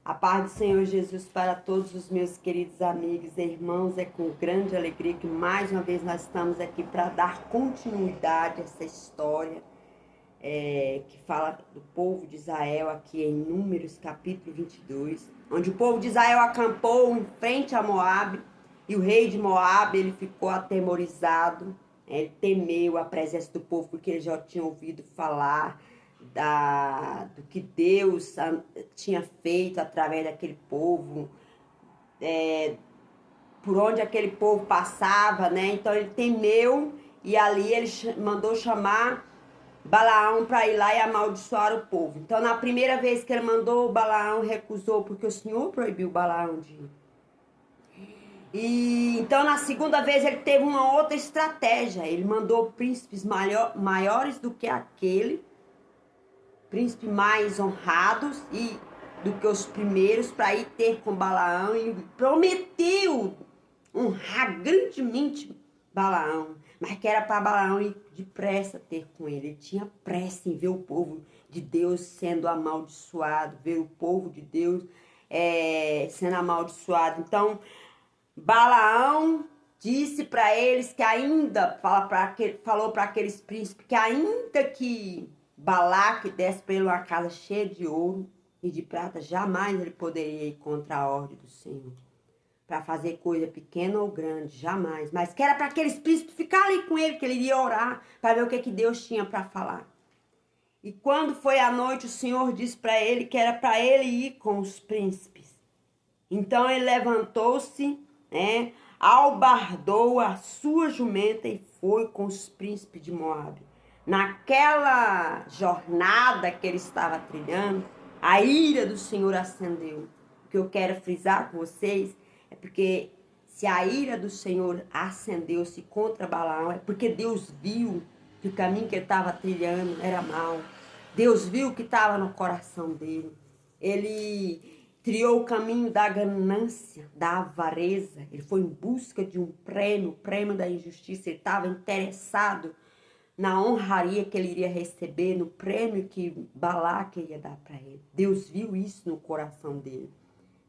A paz do Senhor Jesus para todos os meus queridos amigos e irmãos. É com grande alegria que mais uma vez nós estamos aqui para dar continuidade a essa história que fala do povo de Israel aqui em Números capítulo 22, onde o povo de Israel acampou em frente a Moabe e o rei de Moabe ele ficou atemorizado, ele temeu a presença do povo porque ele já tinha ouvido falar do que Deus tinha feito através daquele povo, por onde aquele povo passava, né? Então ele temeu e ali ele mandou chamar Balaão para ir lá e amaldiçoar o povo. Então na primeira vez que ele mandou, Balaão recusou porque o Senhor proibiu Balaão de ir. E então na segunda vez ele teve uma outra estratégia. Ele mandou príncipes maiores do que aquele, príncipes mais honrados e do que os primeiros, para ir ter com Balaão, e prometeu honrar grandemente Balaão, mas que era para Balaão ir depressa ter com ele. Ele tinha pressa em ver o povo de Deus sendo amaldiçoado, ver o povo de Deus sendo amaldiçoado. Então Balaão disse para eles que ainda, falou para aqueles príncipes que ainda que Balaque desse para ele uma casa cheia de ouro e de prata, jamais ele poderia ir contra a ordem do Senhor. Para fazer coisa pequena ou grande, jamais. Mas que era para aqueles príncipes ficar ali com ele, que ele iria orar, para ver o que Deus tinha para falar. E quando foi à noite, o Senhor disse para ele que era para ele ir com os príncipes. Então ele levantou-se, albardou a sua jumenta e foi com os príncipes de Moabe. Naquela jornada que ele estava trilhando, a ira do Senhor acendeu. O que eu quero frisar com vocês é porque se a ira do Senhor acendeu-se contra Balaão, é porque Deus viu que o caminho que ele estava trilhando era mau. Deus viu o que estava no coração dele. Ele trilhou o caminho da ganância, da avareza. Ele foi em busca de um prêmio, o prêmio da injustiça. Ele estava interessado na honraria que ele iria receber, no prêmio que Balaque ia dar para ele. Deus viu isso no coração dele.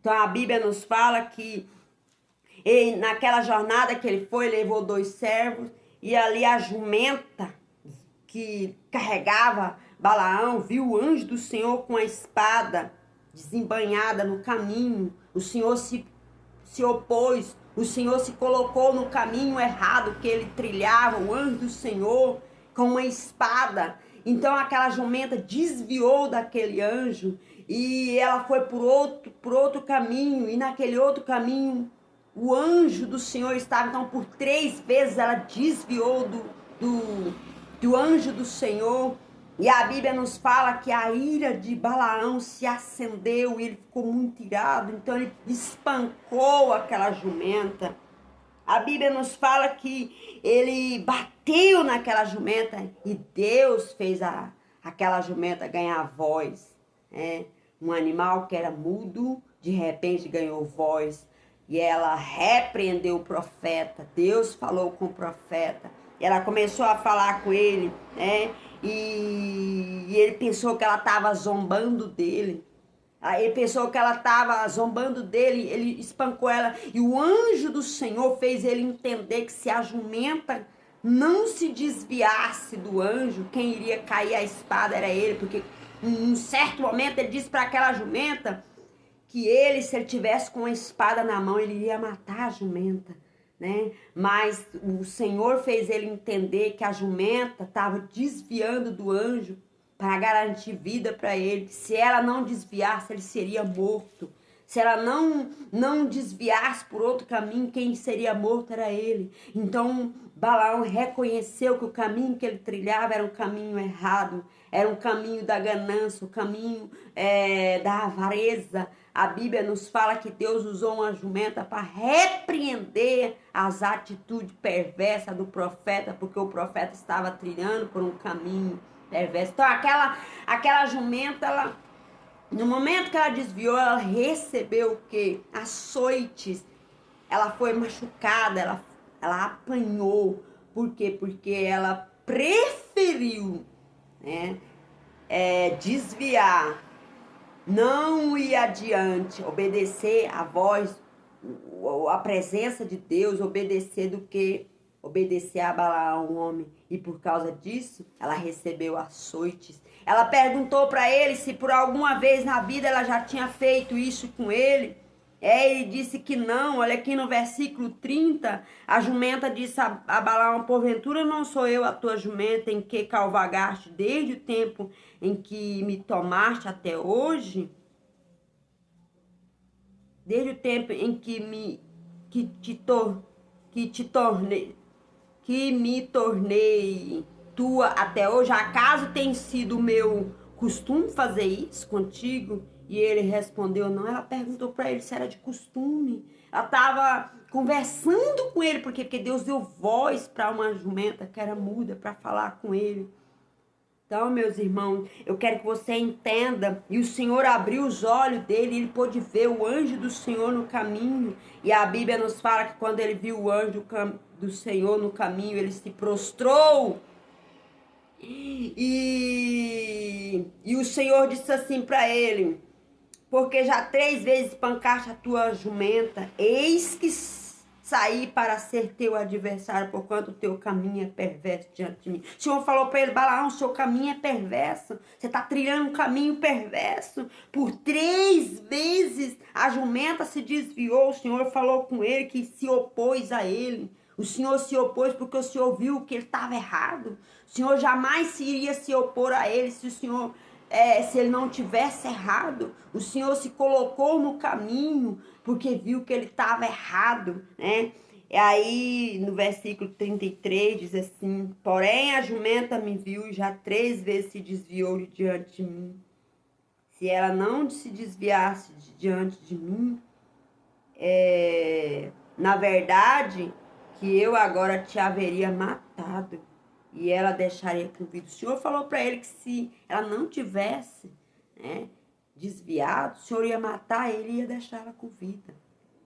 Então a Bíblia nos fala que naquela jornada que ele foi, levou 2 servos, e ali a jumenta que carregava Balaão viu o anjo do Senhor com a espada desembainhada no caminho. O Senhor se opôs, o Senhor se colocou no caminho errado que ele trilhava, o anjo do Senhor com uma espada. Então aquela jumenta desviou daquele anjo e ela foi por outro caminho, e naquele outro caminho o anjo do Senhor estava. Então por 3 vezes ela desviou do anjo do Senhor. E a Bíblia nos fala que a ira de Balaão se acendeu e ele ficou muito irado. Então ele espancou aquela jumenta. A Bíblia nos fala que ele bateu naquela jumenta e Deus fez aquela jumenta ganhar voz. Um animal que era mudo, de repente ganhou voz. E ela repreendeu o profeta. Deus falou com o profeta. E ela começou a falar com ele, E ele pensou que ela estava zombando dele. Aí ele pensou que ela estava zombando dele, ele espancou ela. E o anjo do Senhor fez ele entender que se a jumenta não se desviasse do anjo, quem iria cair a espada era ele. Porque em um certo momento ele disse para aquela jumenta que se ele tivesse com a espada na mão, ele iria matar a jumenta. Mas o Senhor fez ele entender que a jumenta estava desviando do anjo para garantir vida para ele. Se ela não desviasse, ele seria morto. Se ela não desviasse por outro caminho, quem seria morto era ele. Então Balaão reconheceu que o caminho que ele trilhava era um caminho errado, era um caminho da ganância, o caminho da avareza. A Bíblia nos fala que Deus usou uma jumenta para repreender as atitudes perversas do profeta, porque o profeta estava trilhando por um caminho perverso. Então aquela jumenta, no momento que ela desviou, ela recebeu o quê? Açoites. Ela foi machucada, ela apanhou. Por quê? Porque ela preferiu desviar não ir adiante, obedecer a voz, a presença de Deus, obedecer do que obedecer a Balaão, um homem. E por causa disso, ela recebeu açoites. Ela perguntou para ele se por alguma vez na vida ela já tinha feito isso com ele. Ele disse que não. Olha aqui no versículo 30, a jumenta disse a Balaão: porventura não sou eu a tua jumenta em que cavalgaste desde o tempo em que me tomaste até hoje? Desde o tempo em que me tornei tua até hoje, acaso tem sido meu costume fazer isso contigo? E ele respondeu, não. Ela perguntou para ele se era de costume. Ela estava conversando com ele, porque Deus deu voz para uma jumenta que era muda para falar com ele. Então, meus irmãos, eu quero que você entenda, e o Senhor abriu os olhos dele, e ele pôde ver o anjo do Senhor no caminho, e a Bíblia nos fala que quando ele viu o anjo do Senhor no caminho, ele se prostrou, e o Senhor disse assim para ele, porque já 3 vezes pancaste a tua jumenta, eis que sair para ser teu adversário, porquanto o teu caminho é perverso diante de mim. O Senhor falou para ele, Balaão, o seu caminho é perverso. Você está trilhando um caminho perverso. Por 3 vezes a jumenta se desviou. O Senhor falou com ele que se opôs a ele. O Senhor se opôs porque o Senhor viu que ele estava errado. O Senhor jamais iria se opor a ele se o Senhor... se ele não tivesse errado. O Senhor se colocou no caminho porque viu que ele estava errado, né? E aí no versículo 33 diz assim, porém a jumenta me viu e já 3 vezes se desviou de diante de mim. Se ela não se desviasse de diante de mim, na verdade que eu agora te haveria matado e ela deixaria com vida. O Senhor falou para ele que se ela não tivesse, né, desviado, o Senhor ia matar ele e ia deixar ela com vida.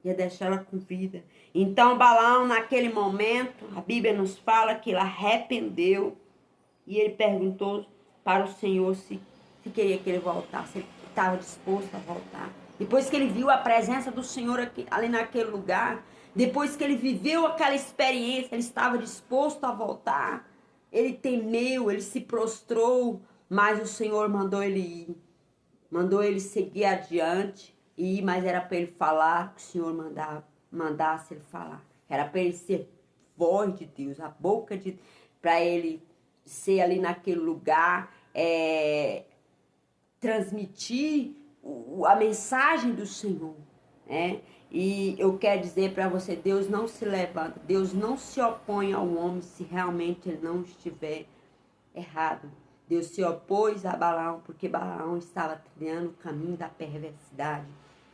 Ia deixar ela com vida. Então Balaão, naquele momento, a Bíblia nos fala que ele arrependeu e ele perguntou para o Senhor se queria que ele voltasse, se ele estava disposto a voltar. Depois que ele viu a presença do Senhor aqui, ali naquele lugar, depois que ele viveu aquela experiência, ele estava disposto a voltar. Ele temeu, ele se prostrou, mas o Senhor mandou ele ir. Mandou ele seguir adiante e ir, mas era para ele falar, que o Senhor mandasse ele falar. Era para ele ser voz de Deus, a boca de... para ele ser ali naquele lugar, transmitir a mensagem do Senhor, né? E eu quero dizer para você, Deus não se levanta, Deus não se opõe ao homem se realmente ele não estiver errado. Deus se opôs a Balaão porque Balaão estava trilhando o caminho da perversidade,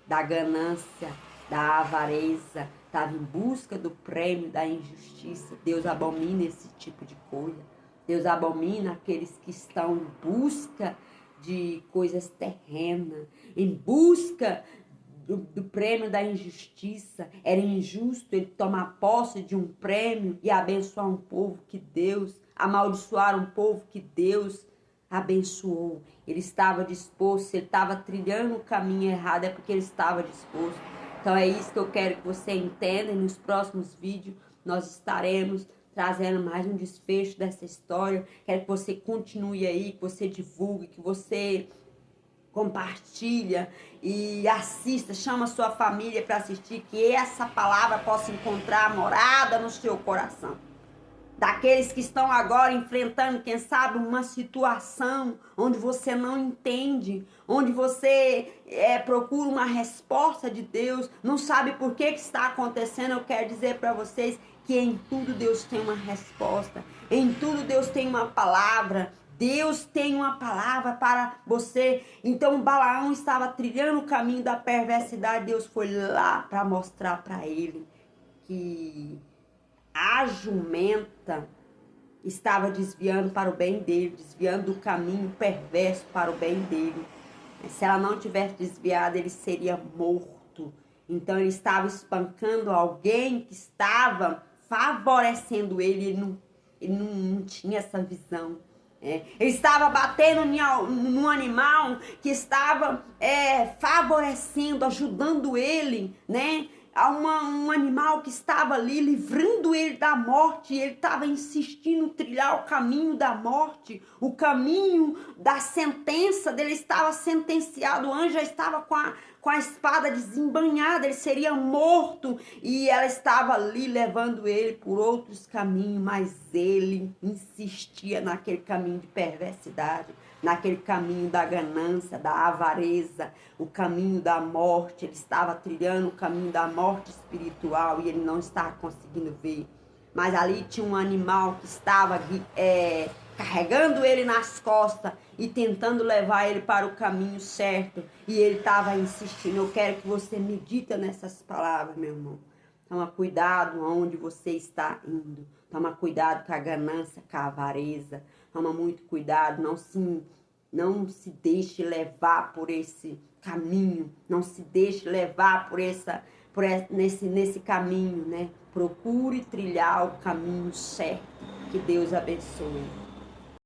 da ganância, da avareza, estava em busca do prêmio da injustiça. Deus abomina esse tipo de coisa. Deus abomina aqueles que estão em busca de coisas terrenas, em busca do prêmio da injustiça. Era injusto ele tomar posse de um prêmio e abençoar um povo que Deus, amaldiçoar um povo que Deus abençoou. Ele estava disposto, ele estava trilhando o caminho errado, é porque ele estava disposto. Então é isso que eu quero que você entenda, e nos próximos vídeos nós estaremos trazendo mais um desfecho dessa história. Quero que você continue aí, que você divulgue, que você compartilha e assista, chama a sua família para assistir, que essa palavra possa encontrar morada no seu coração. Daqueles que estão agora enfrentando, quem sabe, uma situação onde você não entende, onde você procura uma resposta de Deus, não sabe por que está acontecendo. Eu quero dizer para vocês que em tudo Deus tem uma resposta, em tudo Deus tem uma palavra. Deus tem uma palavra para você. Então Balaão estava trilhando o caminho da perversidade. Deus foi lá para mostrar para ele que a jumenta estava desviando para o bem dele, desviando do caminho perverso para o bem dele. Se ela não tivesse desviado, ele seria morto. Então ele estava espancando alguém que estava favorecendo ele. Ele não tinha essa visão. Ele estava batendo num animal que estava favorecendo, ajudando ele, né? A um animal que estava ali livrando ele da morte. E ele estava insistindo em trilhar o caminho da morte, o caminho da sentença dele. Estava sentenciado, o anjo já estava com a espada desembanhada, ele seria morto, e ela estava ali levando ele por outros caminhos, mas ele insistia naquele caminho de perversidade, naquele caminho da ganância, da avareza, o caminho da morte. Ele estava trilhando o caminho da morte espiritual e ele não estava conseguindo ver. Mas ali tinha um animal que estava carregando ele nas costas e tentando levar ele para o caminho certo. E ele estava insistindo. Eu quero que você medita nessas palavras, meu irmão. Toma cuidado aonde você está indo. Toma cuidado com a ganância, com a avareza. Toma muito cuidado. Não se deixe levar por esse caminho. Não se deixe levar nesse caminho, né? Procure trilhar o caminho certo. Que Deus abençoe.